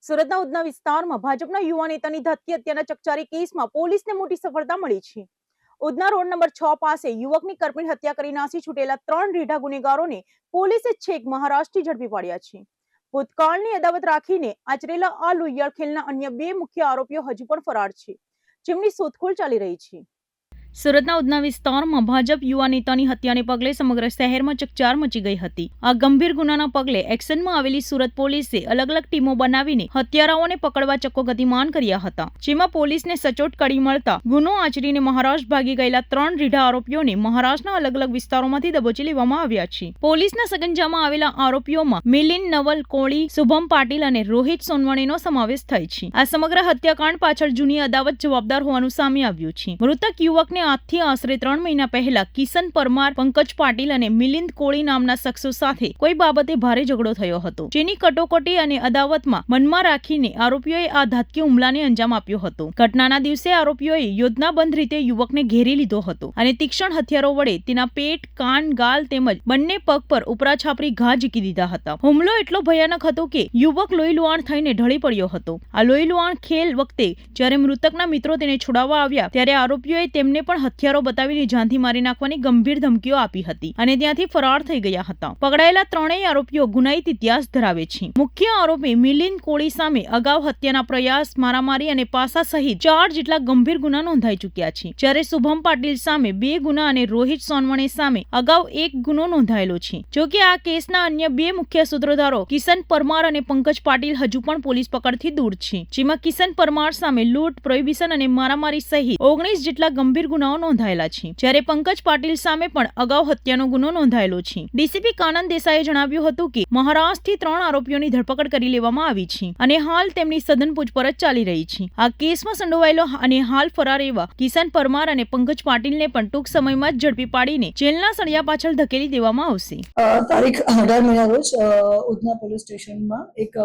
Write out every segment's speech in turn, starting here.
સુરતના ઉધના વિસ્તારમાં ભાજપના યુવા નેતાની ધમકી હત્યાના ચકચારી કેસમાં પોલીસને મોટી સફળતા મળી છે. ઉધના રોડ નંબર 6 પાસે યુવકની કરપીણ હત્યા કરી નાસી છૂટેલા 3 રીઢા ગુનેગારોને પોલીસે છેક મહારાષ્ટ્રથી ઝડપી પાડ્યા છે. ભૂતકાળની અદાવત રાખીને આચરેલા આ લોહિયાળ ખેલના અન્ય 2 મુખ્ય આરોપીઓ હજુ પણ ફરાર છે, જેમની શોધખોળ ચાલી રહી છે. સુરતના ઉધના વિસ્તારમાં ભાજપ યુવા નેતાની હત્યાને પગલે સમગ્ર શહેરમાં ચકચાર મચી ગઈ હતી. આ ગંભીર ગુનાના પગલે એક્શનમાં આવેલી સુરત પોલીસે અલગ અલગ ટીમો બનાવીને હત્યારાઓને પકડવા ચક્કો ગતિમાન કર્યા હતા, જેમાં પોલીસને સચોટ કડી મળતા ગુનો આચરીને મહારાષ્ટ્ર ભાગી ગયેલા 3 રીઢા આરોપીઓને મહારાષ્ટ્રના અલગ અલગ વિસ્તારોમાંથી દબોચી લેવામાં આવ્યા છે. પોલીસના સગંજામાં આવેલા આરોપીઓમાં મિલિંદ નવલ કોળી, શુભમ પાટીલ અને રોહિત સોનવણેનો સમાવેશ થાય છે. આ સમગ્ર હત્યાકાંડ પાછળ જૂની અદાવત જવાબદાર હોવાનું સામે આવ્યું છે. મૃતક યુવકને આજથી આશરે 3 મહિના પહેલા કિશન પરમાર, પંકજ પાટીલ અને મિલિંદ કોળી નામના શખ્સો સાથે કોઈ બાબતે ભારે ઝઘડો થયો હતો, જેની કટોકટી અને અદાવતમાં મનમાં રાખીને આરોપીઓએ આ ધાતકી હુમલાને અંજામ આપ્યો હતો. ઘટનાના દિવસે આરોપીઓએ યોજનાબંધ રીતે યુવકને ઘેરી લીધો હતો અને તીક્ષ્ણ હથિયારો વડે તેના પેટ, કાન, ગાલ તેમજ બંને પગ પર ઉપરાછાપરી ઘા ઝીકી દીધા હતા. હુમલો એટલો ભયાનક હતો કે યુવક લોહીલુહાણ થઈને ઢળી પડ્યો હતો. આ લોહીલુહાણ ખેલ વખતે જ્યારે મૃતકના મિત્રો તેને છોડાવવા આવ્યા ત્યારે આરોપીઓએ તેમને પણ હથિયારો બતાવીને જાનથી મારી નાખવાની ગંભીર ધમકીઓ આપી હતી અને ત્યાંથી ફરાર થઈ ગયા હતા. પકડાયેલા ત્રણેય આરોપીઓ ગુનાહિત ઇતિહાસ ધરાવે છે. મુખ્ય આરોપી મિલિંદ કોળી સામે અગાઉ હત્યાના પ્રયાસ, મારામારી અને પાસા સહિત 4 જેટલા ગંભીર ગુના નોંધાઈ ચૂક્યા છે, જ્યારે શુભમ પાટીલ સામે 2 ગુના અને રોહિત સોનવણે સામે અગાઉ 1 ગુનો નોંધાયેલો છે. જોકે આ કેસના અન્ય 2 મુખ્ય સૂત્રધારો કિશન પરમાર અને પંકજ પાટીલ હજુ પણ પોલીસ પકડથી દૂર છે, જેમાં કિશન પરમાર સામે લૂંટ, પ્રોહિબિશન અને મારામારી સહિત 19 જેટલા ગંભીર ગુનાઓ નોંધાયેલા છે, જ્યારે પંકજ પાટીલ સામે પણ અગાઉ હત્યાનો ગુનો નોંધાયેલો છે. ડીસીપી કાનન દેસાઈએ જણાવ્યું હતું કે મહારાષ્ટ્રથી 3 આરોપીઓની ધરપકડ કરી લેવામાં આવી છે અને હાલ તેમની સઘન પૂછપરછ ચાલી રહી છે. આ કેસમાં સંડોવાયેલો અને હાલ ફરાર એવા કિશન પરમાર અને પંકજ પાટીલને પણ ટૂંક સમયમાં જ ઝડપી પાડીને જેલના સળિયા પાછળ ધકેલી દેવામાં આવશે. તારીખ 18 મેના રોજ ઉધના પોલીસ સ્ટેશનમાં એક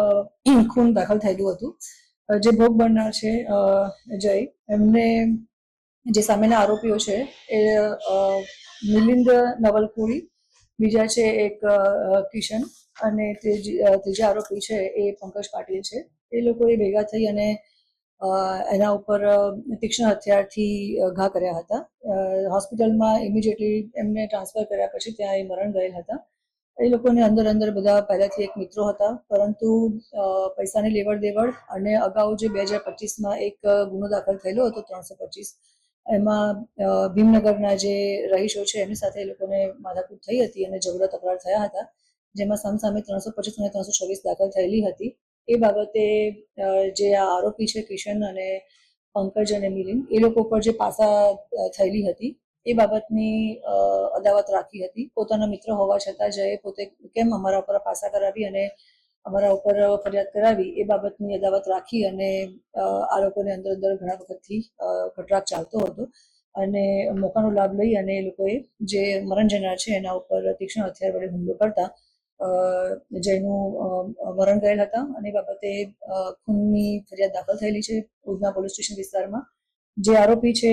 ખૂન દાખલ થયેલું હતું. જે ભોગ બનનાર છે જય, એમને જે સામેના આરોપીઓ છે એ મિલિંદ નવલ કોળી, બીજા છે એક કિશન અને ત્રીજા આરોપી છે એ પંકજ પાટીલ છે. એ લોકોએ ભેગા થઈ અને એના ઉપર તીક્ષ્ણ હથિયારથી ઘા કર્યા હતા. હોસ્પિટલમાં ઇમિડિયેટલી એમને ટ્રાન્સફર કર્યા પછી ત્યાં એ મરણ ગયેલ હતા. એ લોકોને અંદર બધા પહેલાથી એક મિત્રો હતા, પરંતુ પૈસાની લેવડ દેવડ અને અગાઉ જે 2025માં એક ગુનો દાખલ થયેલો હતો 325, એમાં ભીમનગરના જે રહીશો છે એમની સાથે એ લોકોને માથાકૂટ થઈ હતી અને ઝઘડા તકરાર થયા હતા, જેમાં સામસામે 325 અને 326 દાખલ થયેલી હતી. એ બાબતે જે આ આરોપી છે કિશન અને પંકજ અને મિલિંદ, એ લોકો પર જે પાસા થયેલી હતી એ બાબતની અદાવત રાખી હતી. પોતાના મિત્ર હોવા છતાં જયે પોતે કેમ અમારા ઉપર પાસા કરાવી અને અમારા ઉપર ફરિયાદ કરાવી એ બાબતની અદાવત રાખી અને આ લોકોને અંદર ઘણા વખતથી કટરાક ચાલતો હતો અને મોકાનો લાભ લઈ અને એ લોકોએ જે મરણ જનાર છે એના ઉપર તીક્ષ્ણ હથિયાર વડે હુમલો કરતા જયનું મરણ ગયેલ હતા અને એ બાબતે ખૂનની ફરિયાદ દાખલ થયેલી છે ઉધના પોલીસ સ્ટેશન વિસ્તારમાં. જે આરોપી છે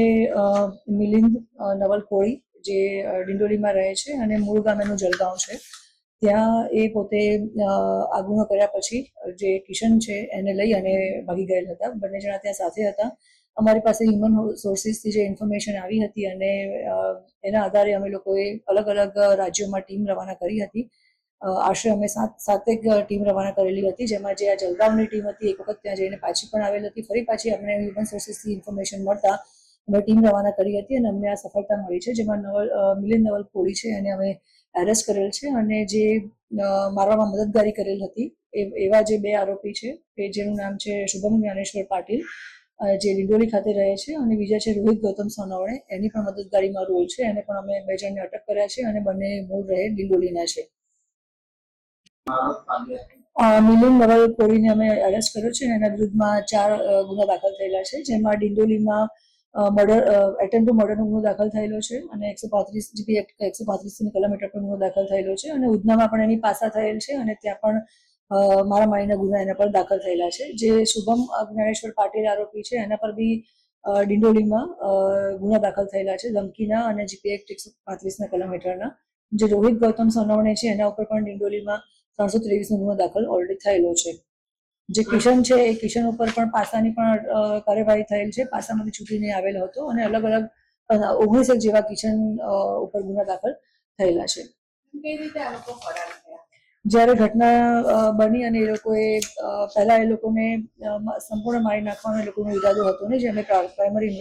મિલિંદ નવલ કોળી, જે ડિંડોલીમાં રહે છે અને મૂળ ગામ એનું જલગાંવ છે. ત્યાં એ પોતે આ ગુનો કર્યા પછી જે કિશન છે એને લઈ અને ભાગી ગયેલ હતા. બંને જણા ત્યાં સાથે હતા. અમારી પાસે હ્યુમન સોર્સિસથી જે ઇન્ફોર્મેશન આવી હતી અને એના આધારે અમે લોકોએ અલગ અલગ રાજ્યોમાં ટીમ રવાના કરી હતી. આશરે અમે 7 ટીમ રવાના કરેલી હતી, જેમાં જે આ જલગાંવની ટીમ હતી એક વખત ત્યાં જઈને પાછી પણ આવેલ હતી. ફરી પાછી અમને હ્યુમન સોર્સિસથી ઇન્ફોર્મેશન મળતા અમે ટીમ રવાના કરી હતી અને અમને આ સફળતા મળી છે, જેમાં મિલિંદ નવલ કોળી છે એને અમે એરેસ્ટ કરેલ છે અને જે મારવામાં મદદગારી કરેલ હતી એવા જે 2 આરોપી છે કે જેનું નામ છે શુભમ જ્ઞાનેશ્વર પાટીલ, જે ડિંડોલી ખાતે રહે છે, અને બીજા છે રોહિત ગૌતમ સોનવણે, એની પણ મદદગારીમાં રોલ છે. એને પણ અમે 2 જણને અટક કર્યા છે અને બંને મૂળ રહે ડિંડોલીના છે. મિલિંદ નવલ કોળીને અમે એરેસ્ટ કર્યો છે અને એના વિરુદ્ધમાં 4 ગુના દાખલ થયેલા છે, જેમાં ડિંડોલીમાં એટેમ્પ્ટ ટુ મર્ડરનો ગુનો દાખલ થયેલો છે અને 135 જીપી એક્ટ 135 કલમ હેઠળ પણ ગુનો દાખલ થયેલો છે અને ઉધનામાં પણ એની પાસા થયેલ છે અને ત્યાં પણ મારામારીના ગુના એના પર દાખલ થયેલા છે. જે શુભમ જ્ઞાનેશ્વર પાટીલ આરોપી છે એના પર બી ડિંડોલીમાં ગુના દાખલ થયેલા છે ધમકીના અને જીપી એક્ટ 135 કલમ હેઠળના. જે રોહિત ગૌતમ સોનવણે છે એના ઉપર પણ ડિંડોલીમાં 323નો ગુનો દાખલ ઓલરેડી થયેલો છે. જે કિશન છે એ કિશન ઉપર પણ પાસાની પણ કાર્યવાહી થયેલ છે. પાસામાંથી છૂટીને આવેલો હતો અને અલગ અલગ 19 જેવા કિશન ઉપર ગુના દાખલ થયેલા છે. કેવી રીતે આ લોકો ફરાર થયા? જ્યારે ઘટના બની અને એ લોકોએ પહેલા એ લોકોને સંપૂર્ણ મારી નાખવાનો એ લોકોનો ઈરાદો હતો ને, જે અમે પ્રાઇમરી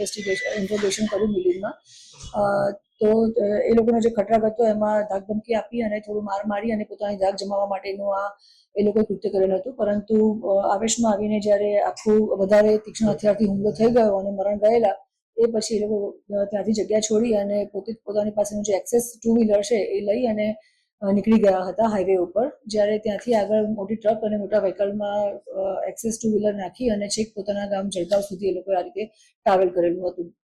ઇન્ટ્રોગેશન કર્યું મિલિંદમાં, તો એ લોકોનો જે ખટરાગ હતો એમાં ધાકધમકી આપી અને થોડું માર મારી અને પોતાની ધાક જમાવવા માટેનું એ લોકોએ કૃત્ય કરેલું હતું. પરંતુ આવેશમાં આવીને જ્યારે આખું વધારે તીક્ષ્ણ હથિયારથી હુમલો થઈ ગયો અને મરણ ગયેલા, એ પછી એ લોકો ત્યાંથી જગ્યા છોડી અને પોતાની પાસેનું જે એક્સેસ 2 વ્હીલર છે એ લઈ અને નીકળી ગયા હતા હાઈવે ઉપર. જ્યારે ત્યાંથી આગળ મોટી ટ્રક અને મોટા વ્હીકલમાં એક્સેસ 2 વ્હીલર નાખી અને છેક પોતાના ગામ જળગાંવ સુધી એ લોકોએ આ રીતે ટ્રાવેલ કરેલું હતું.